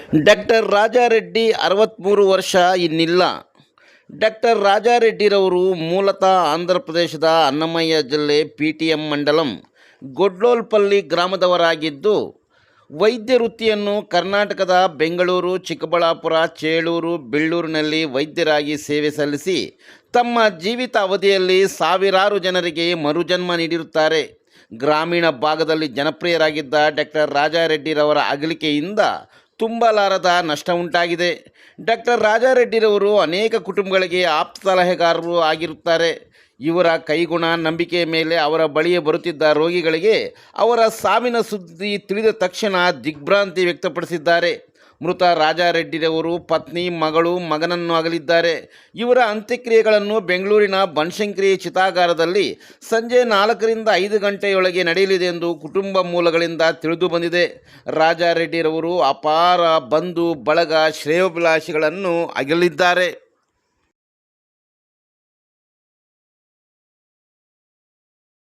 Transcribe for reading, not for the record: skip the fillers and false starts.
Doctor Raja Reddy 63 ವರ್ಷ ಇನ್ನಿಲ್ಲ. Doctor ರಾಜಾರೆಡ್ಡಿರವರು ಮೂಲತಃ ಆಂಧ್ರ ಪ್ರದೇಶದ ಅನ್ನಮಯ್ಯ ಜಿಲ್ಲೆ ಪಿಟಿಎಂ ಮಂಡಲಂ ಗೊಡ್ಲೋಲ್ಪಲ್ಲಿ ಗ್ರಾಮದವರಾಗಿದ್ದು, ವೈದ್ಯ ವೃತ್ತಿಯನ್ನು ಕರ್ನಾಟಕದ ಬೆಂಗಳೂರು, ಚಿಕ್ಕಬಳ್ಳಾಪುರ, ಚೇಳೂರು, ಬೆಳ್ಳೂರಿನಲ್ಲಿ ವೈದ್ಯರಾಗಿ ಸೇವೆ ಸಲ್ಲಿಸಿ ತಮ್ಮ ಜೀವಿತ ಅವಧಿಯಲ್ಲಿ ಸಾವಿರಾರು ಜನರಿಗೆ ಮರುಜನ್ಮ ನೀಡಿರುತ್ತಾರೆ. ಗ್ರಾಮೀಣ ಭಾಗದಲ್ಲಿ ಜನಪ್ರಿಯರಾಗಿದ್ದ ಡಾಕ್ಟರ್ ರಾಜಾರೆಡ್ಡಿರವರ ಅಗಲಿಕೆಯಿಂದ ತುಂಬಲಾರದ ನಷ್ಟ ಉಂಟಾಗಿದೆ. ಡಾಕ್ಟರ್ ರಾಜಾರೆಡ್ಡಿರವರು ಅನೇಕ ಕುಟುಂಬಗಳಿಗೆ ಆಪ್ತ ಸಲಹೆಗಾರರು ಆಗಿರುತ್ತಾರೆ. ಇವರ ಕೈಗುಣ ನಂಬಿಕೆಯ ಮೇಲೆ ಅವರ ಬಳಿಗೆ ಬರುತ್ತಿದ್ದ ರೋಗಿಗಳಿಗೆ ಅವರ ಸಾವಿನ ಸುದ್ದಿ ತಿಳಿದ ತಕ್ಷಣ ದಿಗ್ಭ್ರಾಂತಿ ವ್ಯಕ್ತಪಡಿಸಿದ್ದಾರೆ. ಮೃತ ರಾಜಾರೆಡ್ಡಿರವರು ಪತ್ನಿ, ಮಗಳು, ಮಗನನ್ನು ಅಗಲಿದ್ದಾರೆ. ಇವರ ಅಂತ್ಯಕ್ರಿಯೆಗಳನ್ನು ಬೆಂಗಳೂರಿನ ಬನಶಂಕರಿ ಚಿತಾಗಾರದಲ್ಲಿ ಸಂಜೆ 4ರಿಂದ 5 ಗಂಟೆಯೊಳಗೆ ನಡೆಯಲಿದೆ ಎಂದು ಕುಟುಂಬ ಮೂಲಗಳಿಂದ ತಿಳಿದು ಬಂದಿದೆ. ರಾಜಾರೆಡ್ಡಿರವರು ಅಪಾರ ಬಂಧು ಬಳಗ ಶ್ರೇಯೋಭಿಲಾಷಿಗಳನ್ನು ಅಗಲಿದ್ದಾರೆ.